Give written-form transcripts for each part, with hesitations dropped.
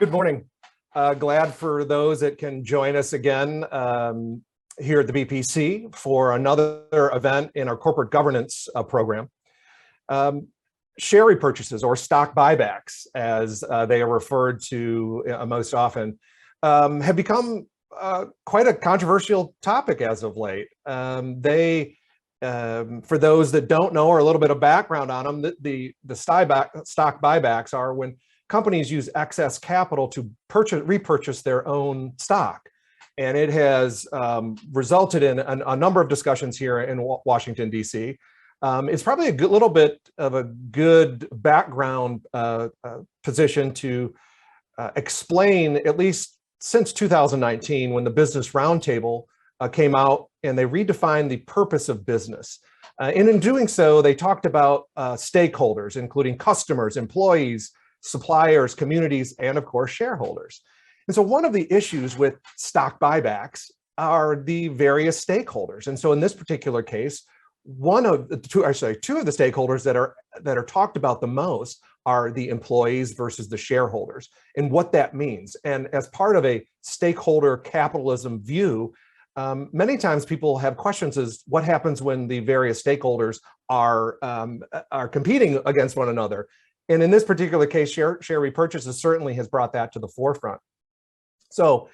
Good morning. Glad for those that can join us again here at the BPC for another event in our corporate governance program. Share repurchases, or stock buybacks, as they are referred to most often, have become quite a controversial topic as of late. For those that don't know, or a little bit of background on them, the stock buybacks are when companies use excess capital to repurchase their own stock. And it has resulted in a number of discussions here in Washington, D.C. It's probably a little bit of a good background position to explain, at least since 2019, when the Business Roundtable came out and they redefined the purpose of business. And in doing so, they talked about stakeholders, including customers, employees, suppliers, communities, and of course, shareholders. And so one of the issues with stock buybacks are the various stakeholders. And so in this particular case, two of the stakeholders that are talked about the most are the employees versus the shareholders, and what that means. And as part of a stakeholder capitalism view, many times people have questions as what happens when the various stakeholders are competing against one another. And in this particular case, share repurchases certainly has brought that to the forefront. So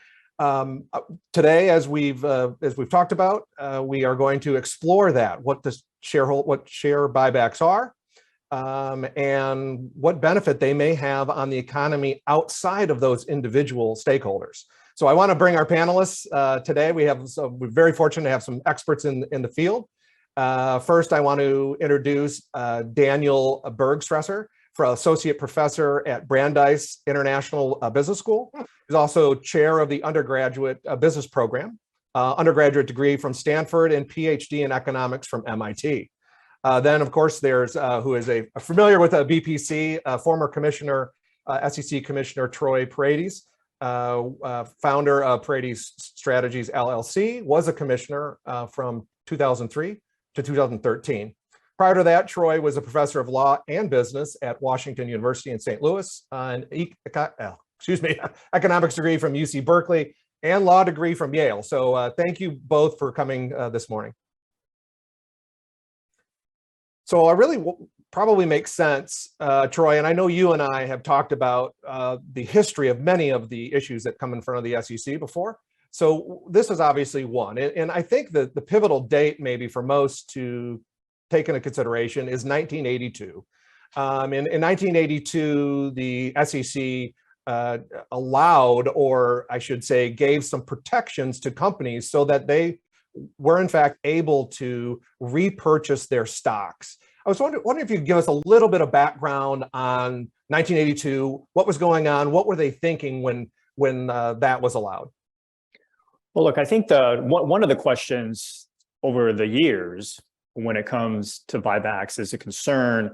today, as we've talked about, we are going to explore that, what share buybacks are, and what benefit they may have on the economy outside of those individual stakeholders. So I want to bring our panelists today. We're very fortunate to have some experts in the field. First, I want to introduce Daniel Bergstresser, Associate Professor at Brandeis International Business School. He's also chair of the undergraduate business program, undergraduate degree from Stanford, and PhD in economics from MIT. Then, of course, there's who is familiar with BPC, former commissioner, SEC Commissioner Troy Paredes, founder of Paredes Strategies LLC, was a commissioner from 2003 to 2013. Prior to that, Troy was a professor of law and business at Washington University in St. Louis, an economics degree from UC Berkeley, and law degree from Yale. So thank you both for coming this morning. So I really probably makes sense, Troy, and I know you and I have talked about the history of many of the issues that come in front of the SEC before. So this is obviously one. And I think that the pivotal date maybe for most to take into consideration is 1982. In 1982, the SEC allowed, or I should say, gave some protections to companies so that they were in fact able to repurchase their stocks. I was wondering if you could give us a little bit of background on 1982, what was going on, what were they thinking when that was allowed? Well, look, I think one of the questions over the years when it comes to buybacks is a concern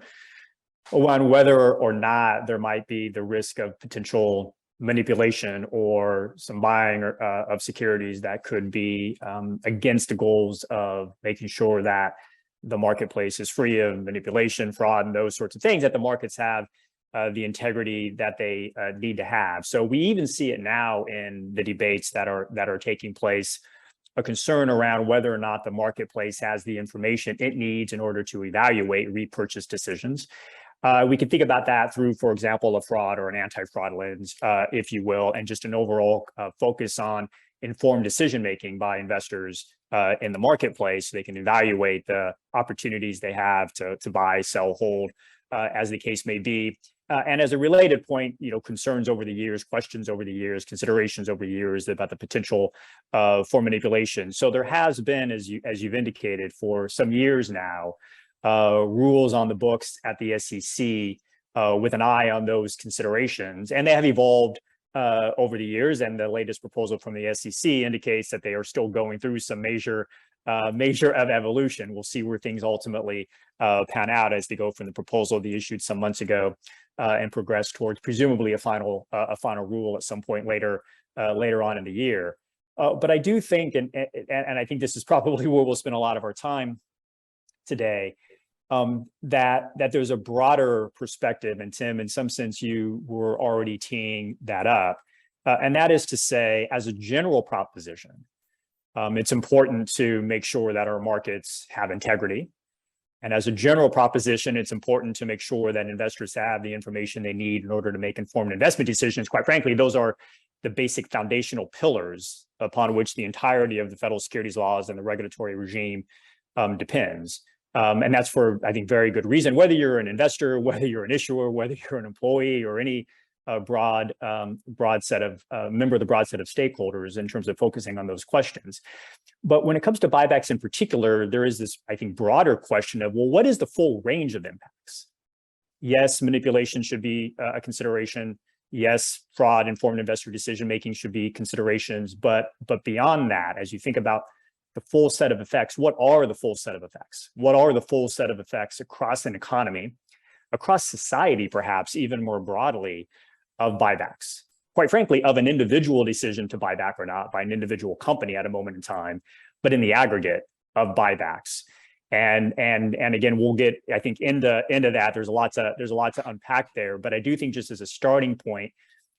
on whether or not there might be the risk of potential manipulation or some buying of securities that could be against the goals of making sure that the marketplace is free of manipulation, fraud, and those sorts of things, that the markets have the integrity that they need to have. So we even see it now in the debates that are taking place, a concern around whether or not the marketplace has the information it needs in order to evaluate repurchase decisions. We can think about that through, for example, a fraud or an anti-fraud lens, if you will, and just an overall focus on informed decision-making by investors in the marketplace. So they can evaluate the opportunities they have to buy, sell, hold, as the case may be. And as a related point, concerns over the years, questions over the years, considerations over the years about the potential for manipulation. So there has been, as you've indicated, for some years now, rules on the books at the SEC with an eye on those considerations, and they have evolved over the years. And the latest proposal from the SEC indicates that they are still going through some measure of evolution. We'll see where things ultimately pan out as they go from the proposal they issued some months ago and progress towards presumably a final rule at some point later on in the year. But I do think, and I think this is probably where we'll spend a lot of our time today, that there's a broader perspective, and Tim, in some sense, you were already teeing that up, and that is to say, as a general proposition, it's important to make sure that our markets have integrity. And as a general proposition, it's important to make sure that investors have the information they need in order to make informed investment decisions. Quite frankly, those are the basic foundational pillars upon which the entirety of the federal securities laws and the regulatory regime depends. And that's for, I think, very good reason. Whether you're an investor, whether you're an issuer, whether you're an employee, or any broad set of member of the broad set of stakeholders in terms of focusing on those questions. But when it comes to buybacks in particular, there is this, I think, broader question of, well, what is the full range of impacts? Yes, manipulation should be a consideration. Yes, fraud, informed investor decision-making should be considerations. But beyond that, as you think about the full set of effects, what are the full set of effects? What are the full set of effects across an economy, across society, perhaps even more broadly, of buybacks? Quite frankly, of an individual decision to buy back or not by an individual company at a moment in time, but in the aggregate of buybacks. And again, we'll get, I think, into that. There's a lot to unpack there. But I do think, just as a starting point,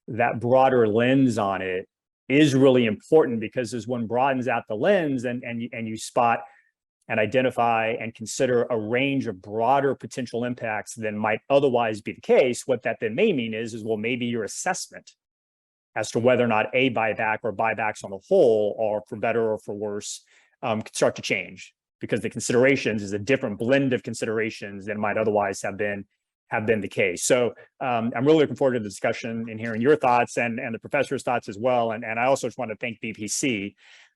that broader lens on it is really important, because as one broadens out the lens and you spot and identify and consider a range of broader potential impacts than might otherwise be the case, what that then may mean is well, maybe your assessment as to whether or not a buyback or buybacks on the whole are for better or for worse could start to change, because the considerations is a different blend of considerations than might otherwise have been the case. So I'm really looking forward to the discussion and hearing your thoughts and the professor's thoughts as well. And I also just want to thank BPC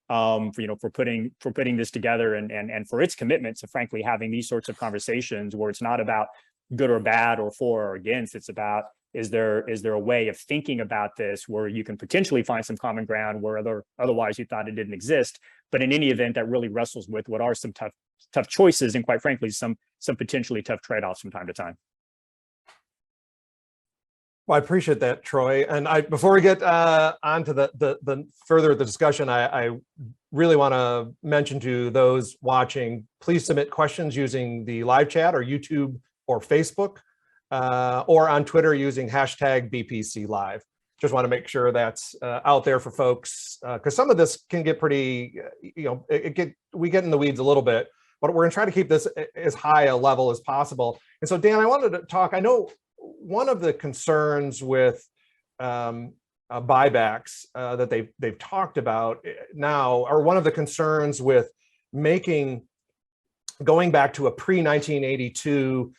for putting this together and for its commitment to, frankly, having these sorts of conversations where it's not about good or bad or for or against. It's about, is there a way of thinking about this where you can potentially find some common ground where otherwise you thought it didn't exist, but in any event that really wrestles with what are some tough choices and, quite frankly, some potentially tough trade-offs from time to time. Well, I appreciate that, Troy. And before we get on to the further the discussion, I really want to mention to those watching, please submit questions using the live chat or YouTube or Facebook, or on Twitter using hashtag BPC Live. Just want to make sure that's out there for folks, because some of this can get pretty, we get in the weeds a little bit, but we're going to try to keep this as high a level as possible. And so, Dan, I wanted to talk, I know one of the concerns with buybacks that they've talked about now, or one of the concerns with going back to a pre-1982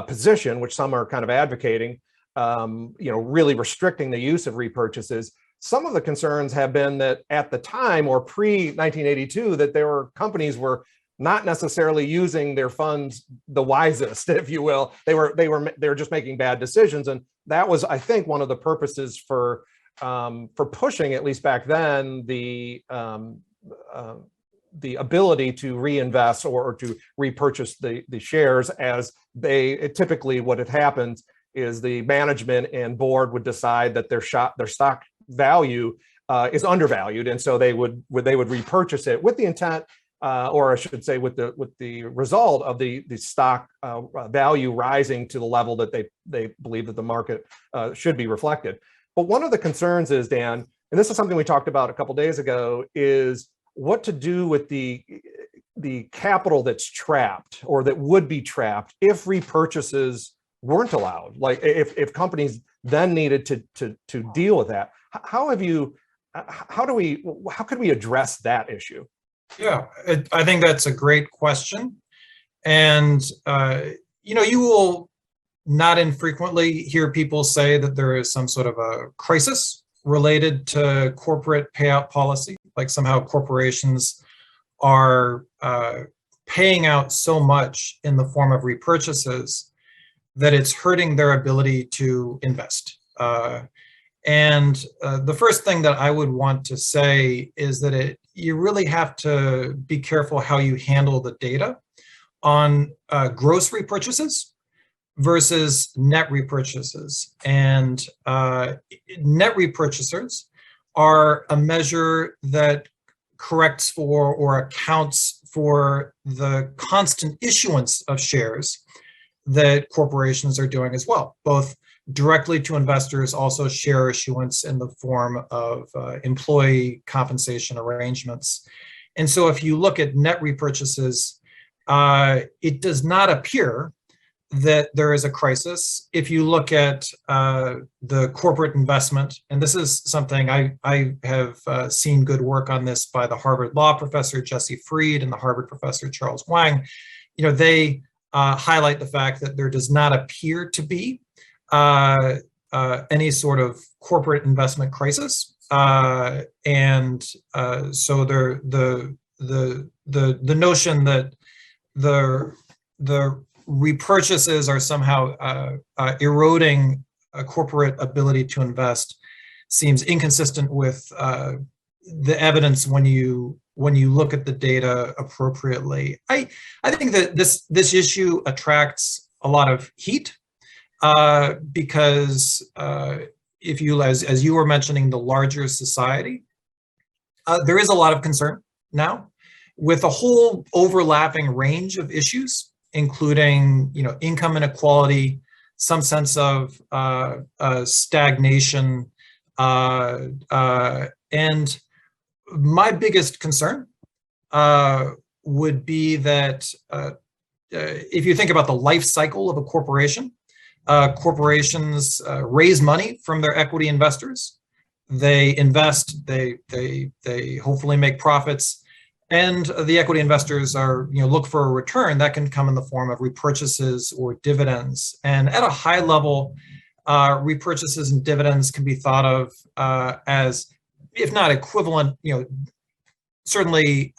position, which some are kind of advocating, really restricting the use of repurchases. Some of the concerns have been that at the time, or pre-1982, that there were companies were not necessarily using their funds the wisest, if you will. They were just making bad decisions, and that was, I think, one of the purposes for pushing, at least back then, the ability to reinvest or to repurchase the shares, as typically what had happened is the management and board would decide that their stock value is undervalued, and so they would repurchase it with the intent, or I should say, with the result of the stock value rising to the level that they believe that the market should be reflected. But one of the concerns is, Dan, and this is something we talked about a couple of days ago, is what to do with the capital that's trapped or that would be trapped if repurchases weren't allowed. Like if companies then needed to deal with that. How could we address that issue? Yeah, I think that's a great question. And, you will not infrequently hear people say that there is some sort of a crisis related to corporate payout policy, like somehow corporations are paying out so much in the form of repurchases that it's hurting their ability to invest. And the first thing that I would want to say is that you really have to be careful how you handle the data on gross repurchases versus net repurchases. And net repurchasers are a measure that corrects for or accounts for the constant issuance of shares that corporations are doing as well, both directly to investors, also share issuance in the form of employee compensation arrangements. And so if you look at net repurchases, it does not appear that there is a crisis. If you look at the corporate investment, and this is something I have seen good work on this by the Harvard law professor Jesse Fried and the Harvard professor Charles Wang, they highlight the fact that there does not appear to be any sort of corporate investment crisis, and so the notion that the repurchases are somehow eroding a corporate ability to invest seems inconsistent with the evidence when you look at the data appropriately. I think that this issue attracts a lot of heat because if you, as you were mentioning, the larger society, there is a lot of concern now with a whole overlapping range of issues, including income inequality, some sense of stagnation, and my biggest concern would be that if you think about the life cycle of a corporation, corporations raise money from their equity investors, they invest, they hopefully make profits, and the equity investors are look for a return that can come in the form of repurchases or dividends. And at a high level, repurchases and dividends can be thought of as, if not equivalent, certainly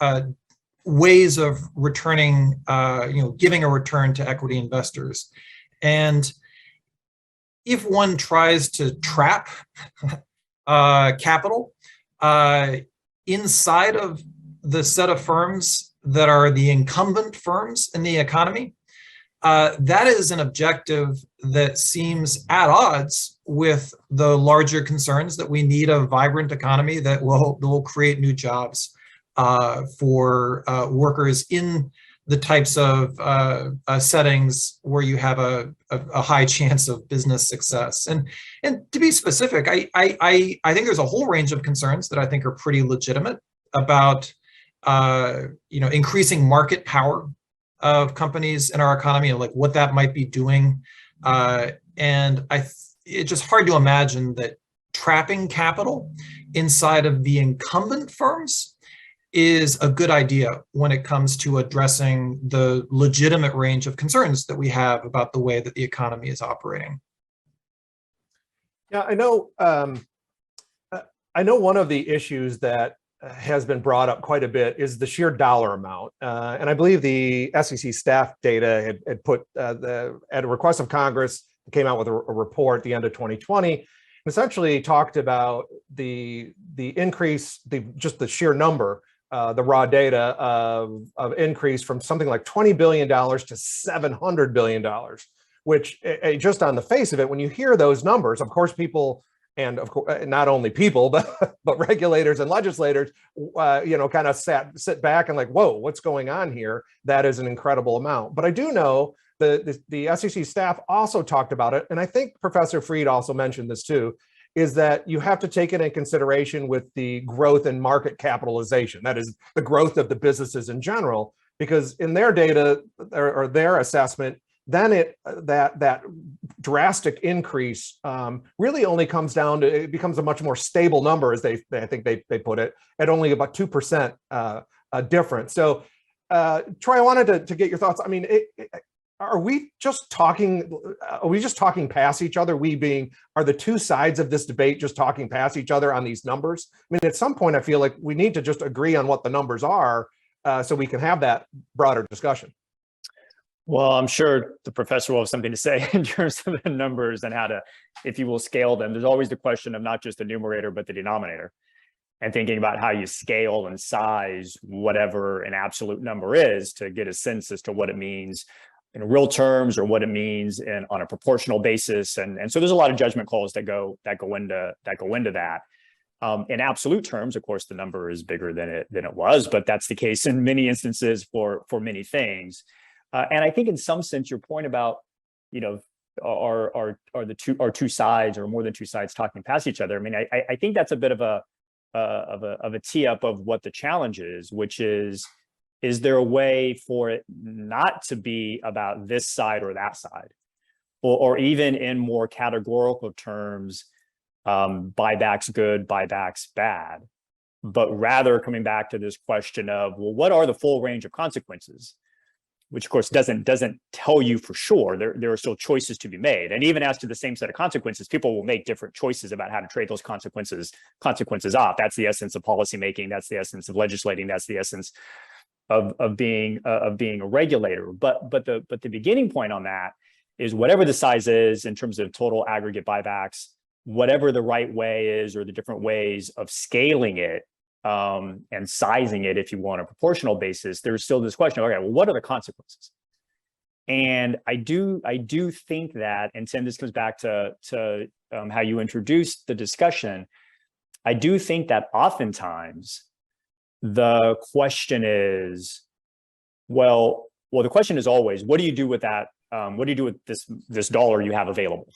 ways of returning, giving a return to equity investors. And if one tries to trap capital inside of the set of firms that are the incumbent firms in the economy, that is an objective that seems at odds with the larger concerns that we need a vibrant economy that will create new jobs for workers in the types of settings where you have a high chance of business success. And to be specific, I think there's a whole range of concerns that I think are pretty legitimate about increasing market power of companies in our economy and like what that might be doing. And it's just hard to imagine that trapping capital inside of the incumbent firms is a good idea when it comes to addressing the legitimate range of concerns that we have about the way that the economy is operating. Yeah, I know one of the issues that has been brought up quite a bit is the sheer dollar amount. And I believe the SEC staff data had put at a request of Congress, came out with a report at the end of 2020, essentially talked about the increase, just the sheer number, the raw data of increase from something like $20 billion to $700 billion, which just on the face of it, when you hear those numbers, of course, people, and of course, not only people, but regulators and legislators, kind of sit back and like, whoa, what's going on here? That is an incredible amount. But I do know the SEC staff also talked about it, and I think Professor Fried also mentioned this too, is that you have to take it in consideration with the growth in market capitalization. That is the growth of the businesses in general, because in their data or their assessment, then that drastic increase really only comes down to, it becomes a much more stable number, as I think they put it, at only about 2% difference. So Troy, I wanted to get your thoughts. I mean, are we just talking past each other? Are the two sides of this debate just talking past each other on these numbers? I mean, at some point, I feel like we need to just agree on what the numbers are so we can have that broader discussion. Well, I'm sure the professor will have something to say in terms of the numbers and how to, if you will, scale them. There's always the question of not just the numerator, but the denominator, and thinking about how you scale and size whatever an absolute number is to get a sense as to what it means in real terms or what it means on a proportional basis. And so there's a lot of judgment calls that go into that. In absolute terms, of course, the number is bigger than it was, but that's the case in many instances for many things. And I think in some sense, your point about, are two sides or more than two sides talking past each other. I mean, I think that's a bit of a tee up of what the challenge is, which is there a way for it not to be about this side or that side, or even in more categorical terms, buybacks good, buybacks bad, but rather coming back to this question of, well, what are the full range of consequences? Which of course doesn't tell you for sure. There are still choices to be made. And even as to the same set of consequences, people will make different choices about how to trade those consequences off. That's the essence of policymaking. That's the essence of legislating. That's the essence of being a regulator. But the beginning point on that is whatever the size is in terms of total aggregate buybacks, whatever the right way is, or the different ways of scaling it, and sizing it, if you want, on a proportional basis, there's still this question of, okay, well, what are the consequences? And I do think that, and Tim, this comes back to how you introduced the discussion. I do think that oftentimes the question is, well, the question is always, what do you do with that? What do you do with this dollar you have available?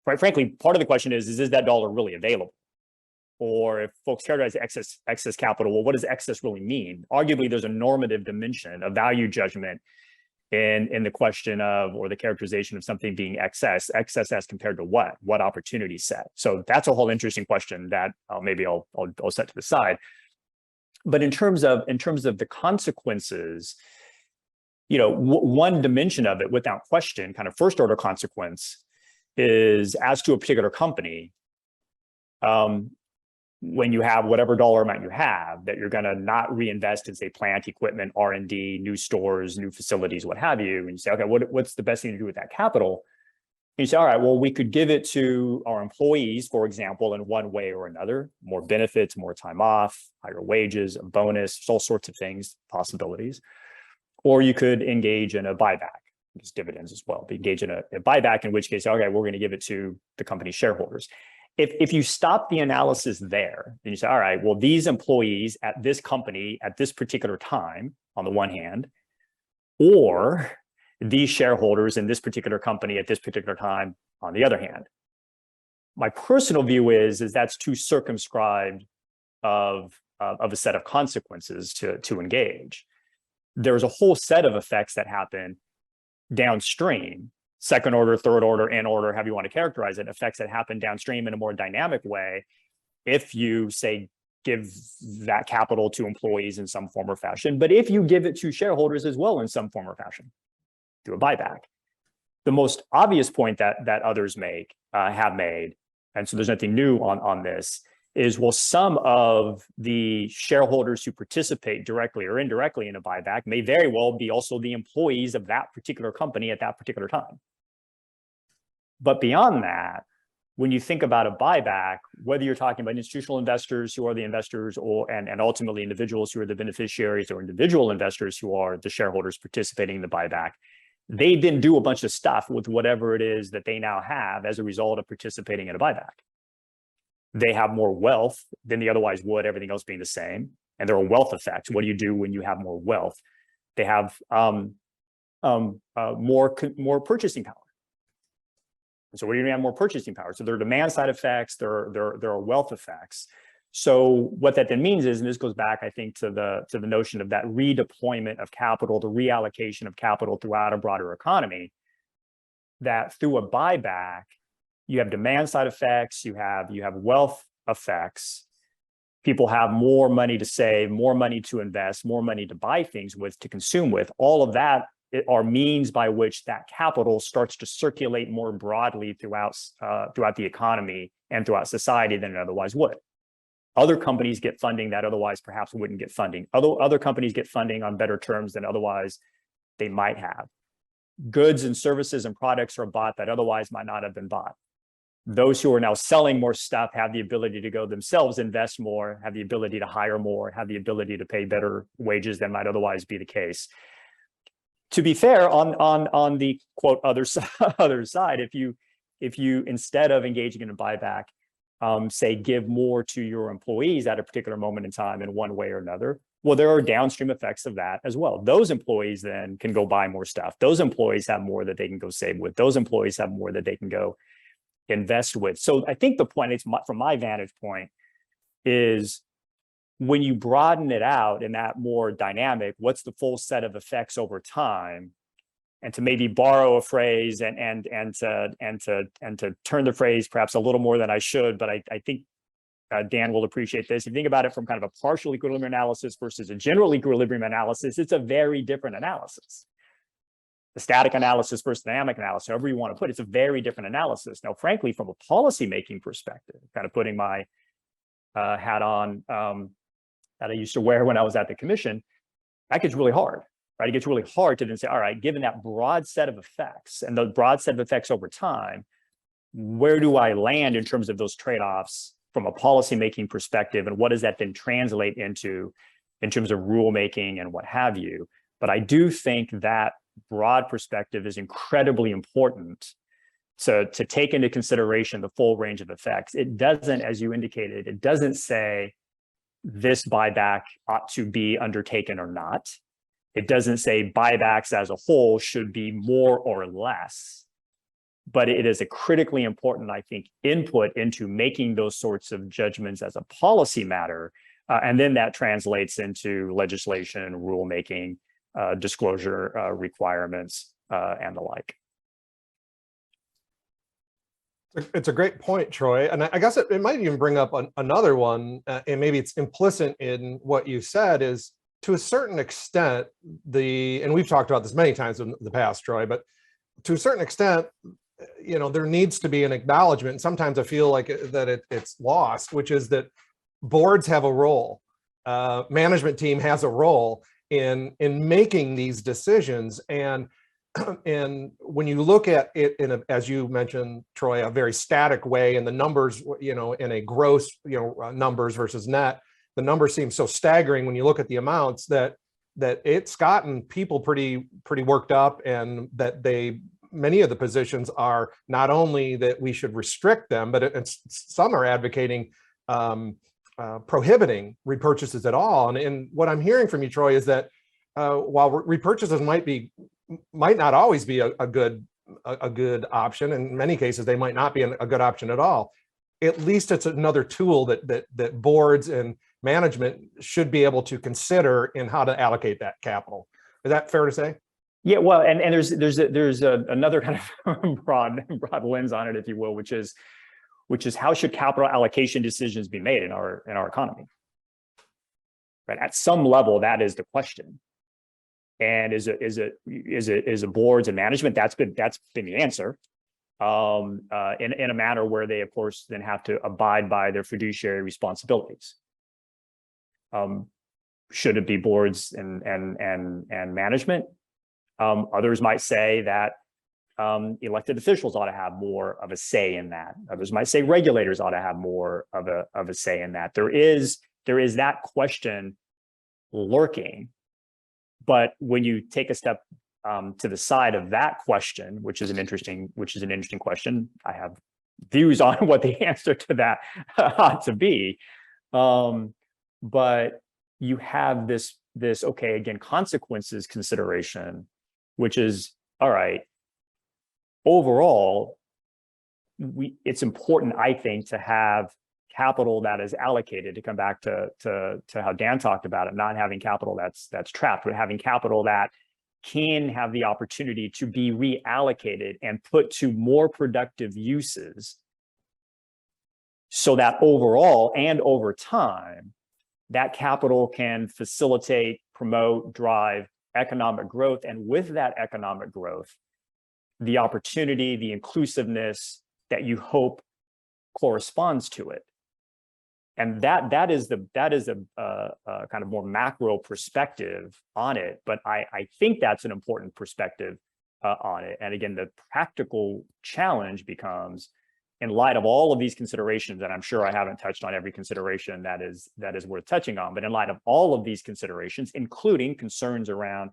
Quite frankly, part of the question is that dollar really available? Or if folks characterize excess capital, well, what does excess really mean? Arguably, there's a normative dimension, a value judgment in the question of, or the characterization of something being excess as compared to what opportunity set. So that's a whole interesting question that maybe I'll set to the side. But in terms of the consequences, one dimension of it, without question, kind of first order consequence, is as to a particular company. When you have whatever dollar amount you have, that you're going to not reinvest in, say, plant, equipment, R&D, new stores, new facilities, what have you, and you say, okay, what's the best thing to do with that capital? And you say, all right, well, we could give it to our employees, for example, in one way or another, more benefits, more time off, higher wages, a bonus, all sorts of things, possibilities. Or you could engage in a buyback, just dividends as well, but engage in a buyback, in which case, okay, we're going to give it to the company's shareholders. If you stop the analysis there, then you say, all right, well, these employees at this company at this particular time, on the one hand, or these shareholders in this particular company at this particular time, on the other hand. My personal view is that's too circumscribed of a set of consequences to engage. There's a whole set of effects that happen downstream, second order, third order, N order, however you want to characterize it, effects that happen downstream in a more dynamic way if you, say, give that capital to employees in some form or fashion, but if you give it to shareholders as well in some form or fashion, through a buyback. The most obvious point that others have made, and so there's nothing new on this, is, well, some of the shareholders who participate directly or indirectly in a buyback may very well be also the employees of that particular company at that particular time. But beyond that, when you think about a buyback, whether you're talking about institutional investors who are the investors, and ultimately individuals who are the beneficiaries, or individual investors who are the shareholders participating in the buyback, they then do a bunch of stuff with whatever it is that they now have as a result of participating in a buyback. They have more wealth than they otherwise would, everything else being the same. And there are wealth effects. What do you do when you have more wealth? They have more purchasing power. And so what do you have more purchasing power? So there are demand side effects, there are wealth effects. So what that then means is, and this goes back, I think, to the notion of that redeployment of capital, the reallocation of capital throughout a broader economy, that through a buyback, you have demand side effects, you have wealth effects. People have more money to save, more money to invest, more money to buy things with, to consume with. All of that are means by which that capital starts to circulate more broadly throughout the economy and throughout society than it otherwise would. Other companies get funding that otherwise perhaps wouldn't get funding. Other companies get funding on better terms than otherwise they might have. Goods and services and products are bought that otherwise might not have been bought. Those who are now selling more stuff have the ability to go themselves invest more, have the ability to hire more, have the ability to pay better wages than might otherwise be the case. To be fair, on the quote other side, if you instead of engaging in a buyback, say, give more to your employees at a particular moment in time in one way or another, well, there are downstream effects of that as well. Those employees then can go buy more stuff. Those employees have more that they can go save with. Those employees have more that they can go invest with. So I think the point, from my vantage point, is when you broaden it out in that more dynamic, what's the full set of effects over time? And to maybe borrow a phrase and to turn the phrase perhaps a little more than I should, but I think Dan will appreciate this. If you think about it from kind of a partial equilibrium analysis versus a general equilibrium analysis, it's a very different analysis. The static analysis versus dynamic analysis, however you want to put it, it's a very different analysis. Now, frankly, from a policymaking perspective, kind of putting my hat on that I used to wear when I was at the commission, that gets really hard, right? It gets really hard to then say, all right, given that broad set of effects and the broad set of effects over time, where do I land in terms of those trade-offs from a policymaking perspective, and what does that then translate into in terms of rulemaking and what have you? But I do think that broad perspective is incredibly important to take into consideration the full range of effects. It doesn't, as you indicated, it doesn't say this buyback ought to be undertaken or not. It doesn't say buybacks as a whole should be more or less. But it is a critically important, I think, input into making those sorts of judgments as a policy matter. And then that translates into legislation, rulemaking, disclosure requirements, and the like. It's a great point, Troy. And I guess it might even bring up another one, and maybe it's implicit in what you said, is to a certain extent, and we've talked about this many times in the past, Troy, but to a certain extent, there needs to be an acknowledgement. And sometimes I feel like it's lost, which is that boards have a role, management team has a role in making these decisions. And when you look at it as you mentioned, Troy, a very static way, and the numbers, in a gross, numbers versus net, the numbers seem so staggering when you look at the amounts that it's gotten people pretty worked up, and that many of the positions are not only that we should restrict them, but some are advocating prohibiting repurchases at all. And what I'm hearing from you, Troy, is that while repurchases might not always be a good option, in many cases they might not be a good option at all, at least it's another tool that boards and management should be able to consider in how to allocate that capital. Is that fair to say? Yeah, well, and there's another kind of broad lens on it, if you will, which is how should capital allocation decisions be made in our economy? Right, at some level, that is the question. And is it boards and management? That's been the answer, in a manner where they, of course, then have to abide by their fiduciary responsibilities. Should it be boards and management? Others might say that elected officials ought to have more of a say in that. Others might say regulators ought to have more of a say in that. There is that question lurking, but when you take a step to the side of that question, which is an interesting question, I have views on what the answer to that ought to be, but you have this okay, again, consequences consideration, which is, all right, overall, it's important, I think, to have capital that is allocated, to come back to how Dan talked about it, not having capital that's trapped, but having capital that can have the opportunity to be reallocated and put to more productive uses, so that overall and over time, that capital can facilitate, promote, drive economic growth. And with that economic growth, the opportunity, the inclusiveness that you hope corresponds to it. And that is a kind of more macro perspective on it. But I think that's an important perspective on it. And again, the practical challenge becomes, in light of all of these considerations, and I'm sure I haven't touched on every consideration that is worth touching on, but in light of all of these considerations, including concerns around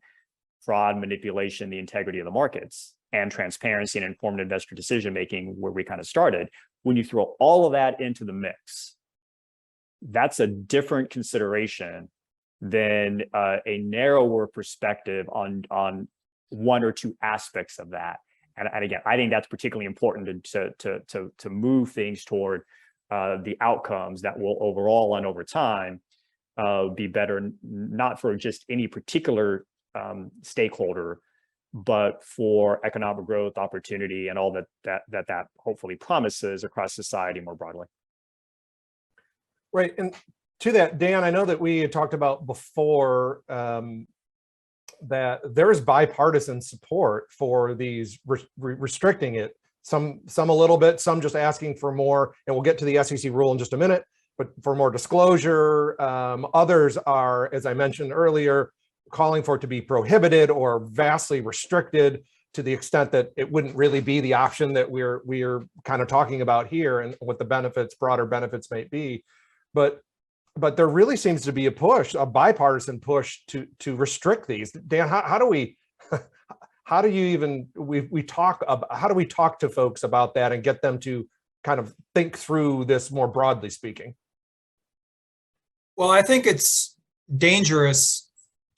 fraud, manipulation, the integrity of the markets, and transparency and informed investor decision-making, where we kind of started, when you throw all of that into the mix, that's a different consideration than a narrower perspective on one or two aspects of that. And again, I think that's particularly important to move things toward the outcomes that will overall and over time be better, not for just any particular stakeholder, but for economic growth, opportunity, and all that hopefully promises across society more broadly. Right. And to that, Dan, I know that we had talked about before that there is bipartisan support for these restricting it. Some a little bit, some just asking for more, and we'll get to the SEC rule in just a minute, but for more disclosure. Others are, as I mentioned earlier, calling for it to be prohibited or vastly restricted to the extent that it wouldn't really be the option that we're kind of talking about here and what the benefits, broader benefits may be. But there really seems to be a bipartisan push to restrict these. Dan, how do we talk to folks about that and get them to kind of think through this more broadly speaking? Well, I think it's dangerous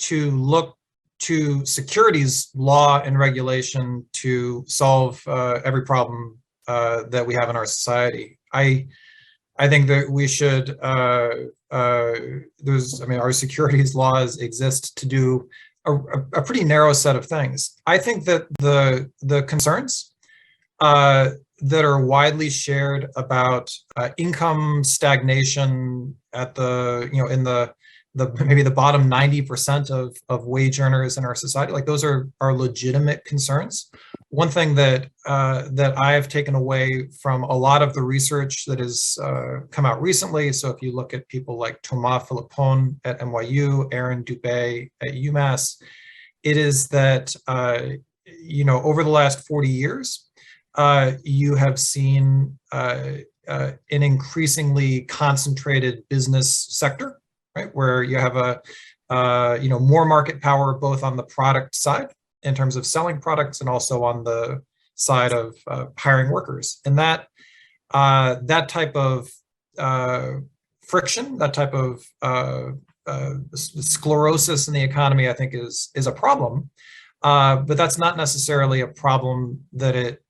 to look to securities law and regulation to solve every problem that we have in our society. I think that we should, our securities laws exist to do a pretty narrow set of things. I think that the concerns that are widely shared about income stagnation at in the maybe the bottom 90% of wage earners in our society, like those are legitimate concerns. One thing that I have taken away from a lot of the research that has come out recently, so if you look at people like Thomas Philippon at NYU, Aaron Dubé at UMass, it is that over the last 40 years, you have seen an increasingly concentrated business sector, right, where you have more market power both on the product side in terms of selling products and also on the side of hiring workers. And that type of friction, that type of sclerosis in the economy, I think is a problem. But that's not necessarily a problem that it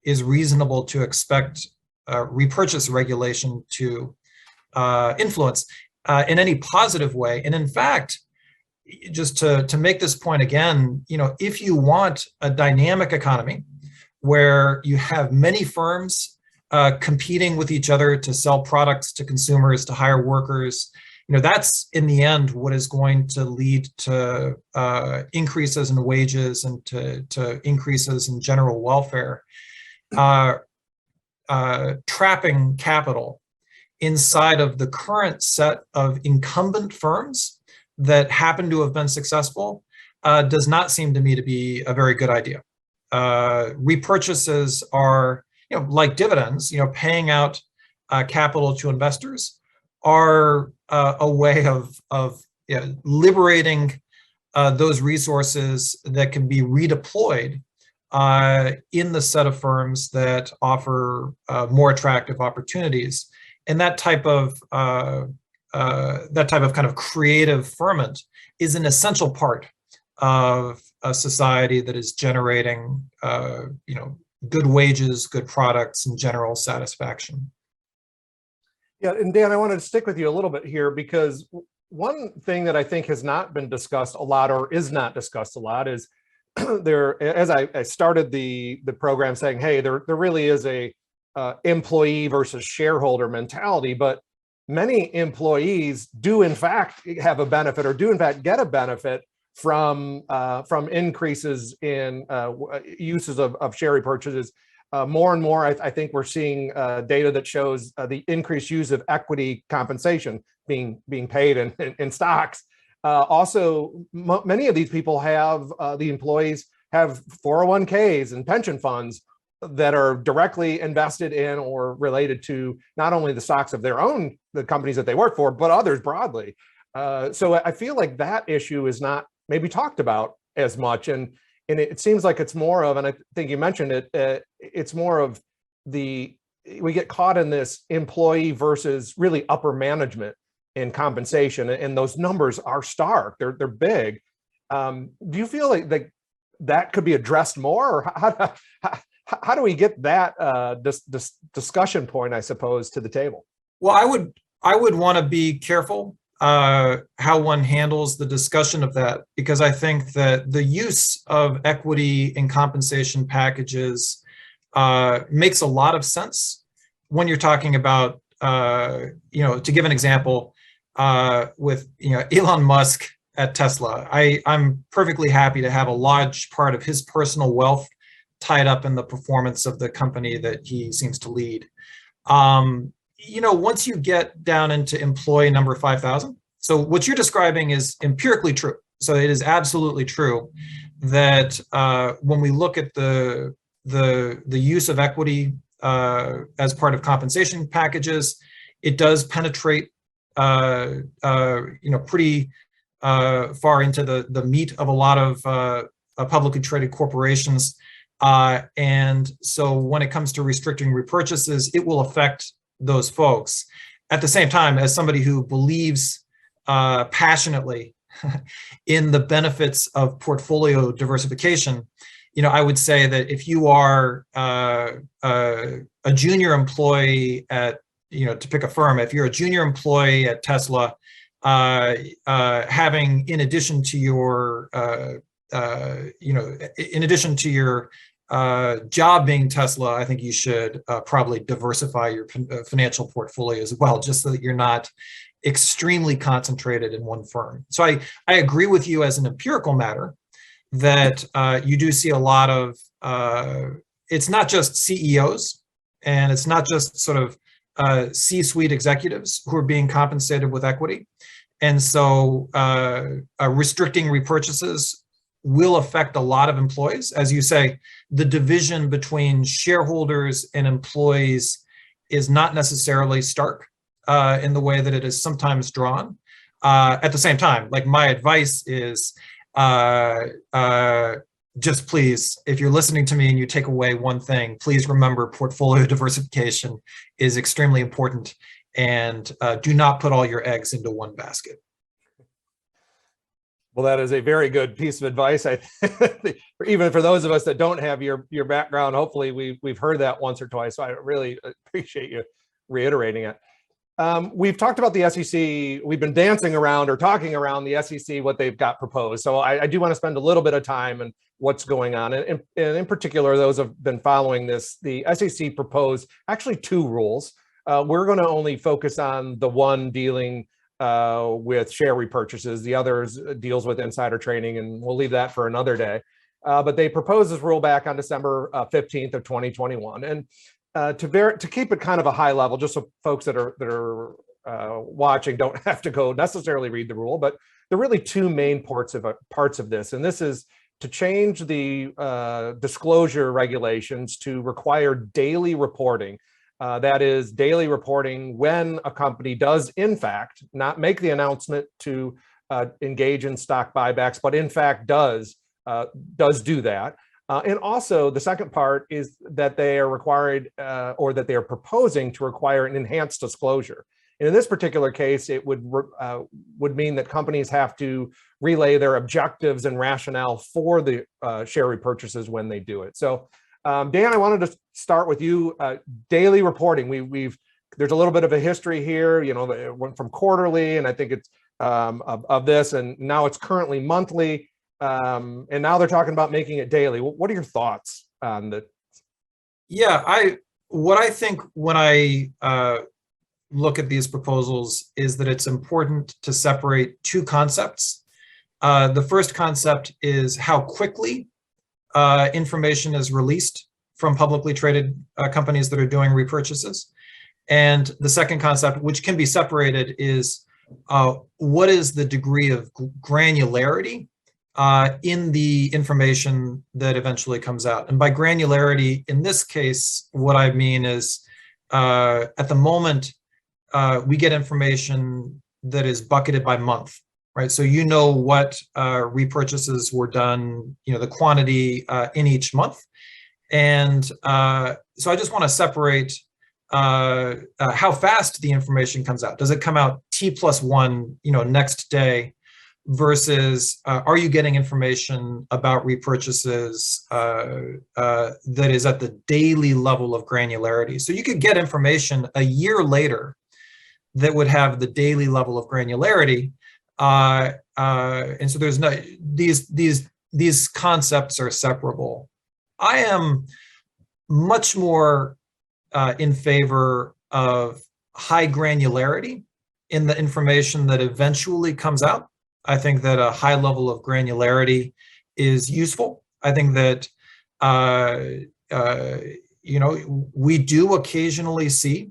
is reasonable to expect repurchase regulation to influence in any positive way. And in fact, just to make this point again, if you want a dynamic economy where you have many firms competing with each other to sell products to consumers, to hire workers, that's in the end what is going to lead to increases in wages and to increases in general welfare. Trapping capital inside of the current set of incumbent firms that happen to have been successful does not seem to me to be a very good idea. Repurchases are, like dividends, paying out capital to investors are a way of liberating those resources that can be redeployed in the set of firms that offer more attractive opportunities. And that type of kind of creative ferment is an essential part of a society that is generating, good wages, good products, and general satisfaction. Yeah, and Dan, I wanted to stick with you a little bit here because one thing that I think has not been discussed a lot or is not discussed a lot is as I started the program saying, hey, there really is a employee versus shareholder mentality, but many employees do in fact have a benefit or do in fact get a benefit from increases in uses of share repurchases. More and more, I think we're seeing data that shows the increased use of equity compensation being paid in stocks. Also, many of these people have, the employees have 401ks and pension funds that are directly invested in or related to not only the stocks of the companies that they work for, but others broadly. So I feel like that issue is not maybe talked about as much. And it seems like it's more of, and I think you mentioned it, it's more of the we get caught in this employee versus really upper management in compensation, and those numbers are stark. They're big. Do you feel like that could be addressed more, or how do we get that this discussion point, I suppose, to the table? Well, I would want to be careful how one handles the discussion of that, because I think that the use of equity in compensation packages makes a lot of sense when you're talking about, to give an example, with Elon Musk at Tesla. I'm perfectly happy to have a large part of his personal wealth tied up in the performance of the company that he seems to lead. Once you get down into employee number 5,000, so what you're describing is empirically true. So it is absolutely true that when we look at the use of equity as part of compensation packages, it does penetrate pretty far into the meat of a lot of publicly traded corporations. And so when it comes to restricting repurchases, it will affect those folks. At the same time, as somebody who believes passionately in the benefits of portfolio diversification, I would say that if you are a junior employee at, to pick a firm, if you're a junior employee at Tesla, having, in addition to your, job being Tesla, I think you should probably diversify your financial portfolio as well, just so that you're not extremely concentrated in one firm. So I agree with you as an empirical matter that you do see a lot of, it's not just CEOs and it's not just sort of C-suite executives who are being compensated with equity. And so restricting repurchases will affect a lot of employees. As you say, the division between shareholders and employees is not necessarily stark in the way that it is sometimes drawn. At the same time, like, my advice is just please, if you're listening to me and you take away one thing, please remember portfolio diversification is extremely important, and do not put all your eggs into one basket. Well, that is a very good piece of advice. Even for those of us that don't have your background, hopefully we've heard that once or twice. So I really appreciate you reiterating it. We've talked about the SEC. We've been dancing around or talking around the SEC, what they've got proposed. So I do want to spend a little bit of time on what's going on. And in particular, those who have been following this, the SEC proposed actually two rules. We're going to only focus on the one dealing with share repurchases. The others deals with insider trading, and we'll leave that for another day. But they proposed this rule back on December 15th of 2021. And to keep it kind of a high level, just so folks that are watching don't have to go necessarily read the rule, but there are really two main parts of this. And this is to change the disclosure regulations to require daily reporting. That is, daily reporting when a company does, in fact, not make the announcement to engage in stock buybacks, but in fact does do that. And also, the second part is that they are required, or that they are proposing to require, an enhanced disclosure. And in this particular case, it would mean that companies have to relay their objectives and rationale for the share repurchases when they do it. So, Dan, I wanted to start with you. Daily reporting. There's a little bit of a history here. It went from quarterly, and I think it's of this, and now it's currently monthly. And now they're talking about making it daily. What are your thoughts on that? Yeah, what I think when I look at these proposals is that it's important to separate two concepts. The first concept is how quickly information is released from publicly traded companies that are doing repurchases. And the second concept, which can be separated, is what is the degree of granularity in the information that eventually comes out. And by granularity, in this case, what I mean is at the moment, we get information that is bucketed by month, right? So what repurchases were done, the quantity in each month. And so I just want to separate how fast the information comes out. Does it come out T+1, next day, versus are you getting information about repurchases that is at the daily level of granularity? So you could get information a year later that would have the daily level of granularity, and so there's no these concepts are separable. I am much more in favor of high granularity in the information that eventually comes out. I think that a high level of granularity is useful. I think that we do occasionally see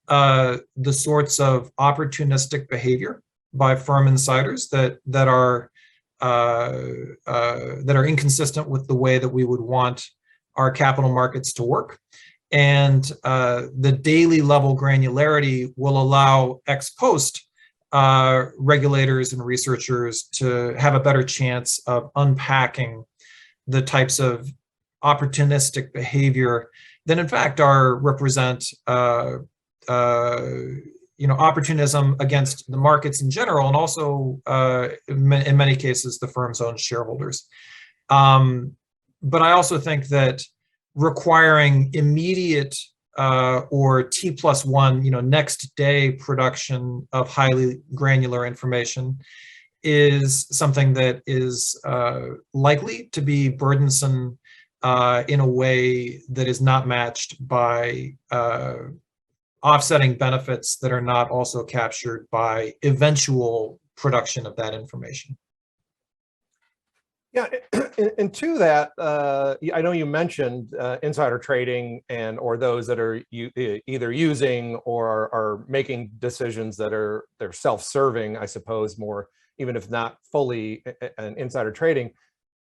the sorts of opportunistic behavior by firm insiders that are inconsistent with the way that we would want our capital markets to work. And the daily level granularity will allow ex post regulators and researchers to have a better chance of unpacking the types of opportunistic behavior that in fact represent opportunism against the markets in general, and also in many cases the firm's own shareholders. But I also think that requiring immediate or T+1, next day production of highly granular information is something that is likely to be burdensome in a way that is not matched by offsetting benefits that are not also captured by eventual production of that information. Yeah, and to that, I know you mentioned insider trading or those that are either using or are making decisions that they're self-serving, I suppose, more, even if not fully an insider trading.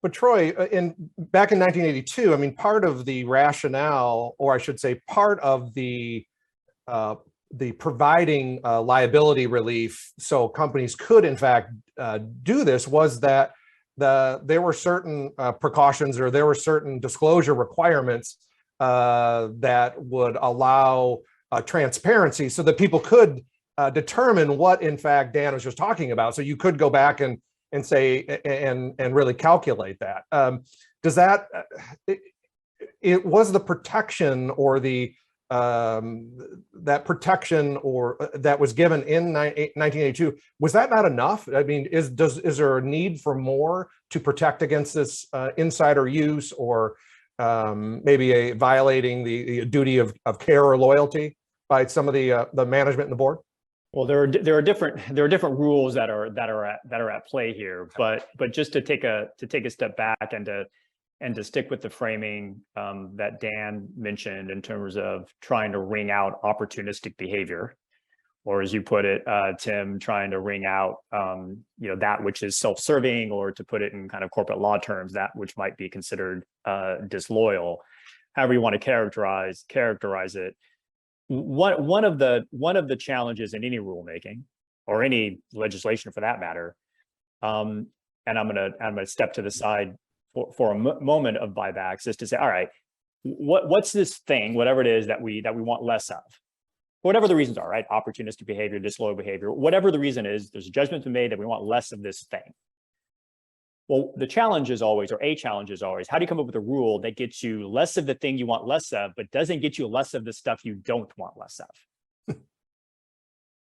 But Troy, back in 1982, I mean, part of the rationale, or I should say, part of the providing liability relief so companies could in fact do this was that there were certain precautions, or there were certain disclosure requirements that would allow transparency so that people could determine what in fact Dan was just talking about. So you could go back and say and really calculate that. Does that it was the protection or the that protection or that was given in 1982, was that not enough? I mean, is there a need for more to protect against this insider use, or maybe violating the duty of care or loyalty by some of the management and the board? Well, there are different rules that are at play here, but just to take a step back and to stick with the framing that Dan mentioned in terms of trying to wring out opportunistic behavior, or as you put it, Tim, trying to wring out that which is self-serving, or to put it in kind of corporate law terms, that which might be considered disloyal, however you want to characterize it. One of the challenges in any rulemaking, or any legislation for that matter, and I'm gonna step to the side for a moment of buybacks, is to say, all right, what's this thing, whatever it is that we want less of, whatever the reasons are, right? Opportunistic behavior, disloyal behavior, whatever the reason is, there's a judgment to be made that we want less of this thing. Well, the challenge is always, or a challenge is always, how do you come up with a rule that gets you less of the thing you want less of, but doesn't get you less of the stuff you don't want less of?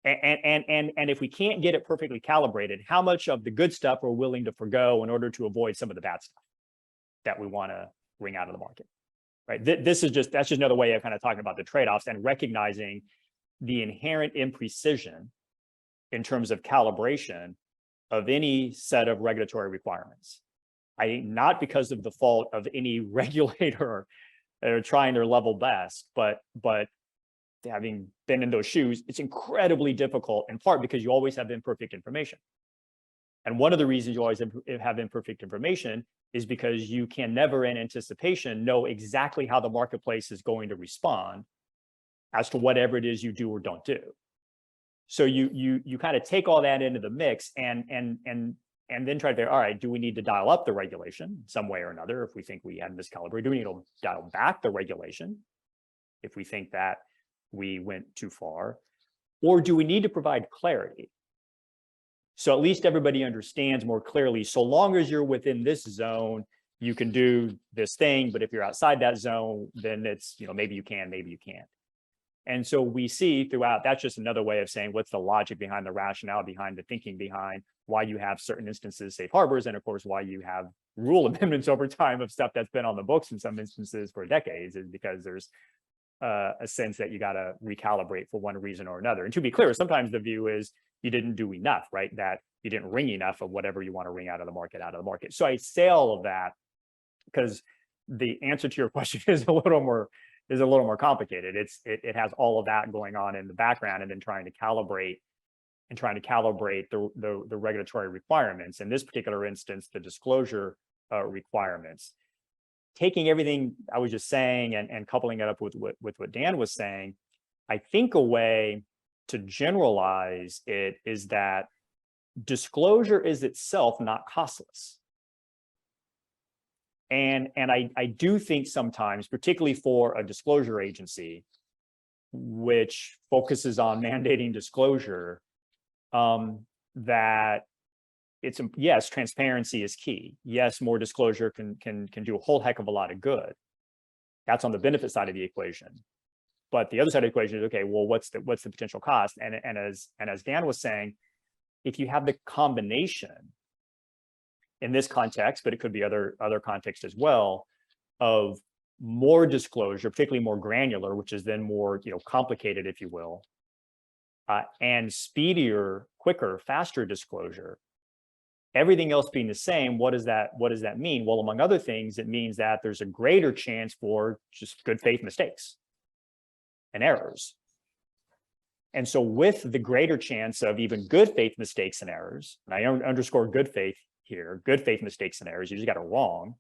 And if we can't get it perfectly calibrated, how much of the good stuff we're willing to forego in order to avoid some of the bad stuff that we want to wring out of the market, right? That's just another way of kind of talking about the trade-offs and recognizing the inherent imprecision in terms of calibration of any set of regulatory requirements. Not because of the fault of any regulator trying their level best, but having been in those shoes, it's incredibly difficult, in part because you always have imperfect information. And one of the reasons you always have imperfect information is because you can never in anticipation know exactly how the marketplace is going to respond as to whatever it is you do or don't do. So you kind of take all that into the mix and then try to figure, all right, do we need to dial up the regulation some way or another if we think we had miscalibrated? Do we need to dial back the regulation if we think that we went too far? Or do we need to provide clarity? So at least everybody understands more clearly, so long as you're within this zone, you can do this thing, but if you're outside that zone, then it's, maybe you can, maybe you can't. And so we see throughout, that's just another way of saying what's the logic behind the rationale behind the thinking behind why you have certain instances safe harbors, and of course why you have rule amendments over time of stuff that's been on the books in some instances for decades, is because there's a sense that you got to recalibrate for one reason or another. And to be clear, sometimes the view is you didn't do enough, right? That you didn't wring enough of whatever you want to wring out of the market. So I say all of that because the answer to your question is a little more complicated. It has all of that going on in the background, and then trying to calibrate the regulatory requirements. In this particular instance, the disclosure requirements. Taking everything I was just saying and coupling it up with what Dan was saying, I think a way to generalize it is that disclosure is itself not costless. And I do think sometimes, particularly for a disclosure agency, which focuses on mandating disclosure, that it's, yes, transparency is key. Yes, more disclosure can do a whole heck of a lot of good. That's on the benefit side of the equation. But the other side of the equation is, okay, well, what's the potential cost? And as Dan was saying, if you have the combination in this context, but it could be other contexts as well, of more disclosure, particularly more granular, which is then more complicated, if you will, and speedier, quicker, faster disclosure. Everything else being the same, what does that mean? Well, among other things, it means that there's a greater chance for just good faith mistakes and errors. And so with the greater chance of even good faith mistakes and errors, and I underscore good faith here, good faith mistakes and errors, you just got it wrong,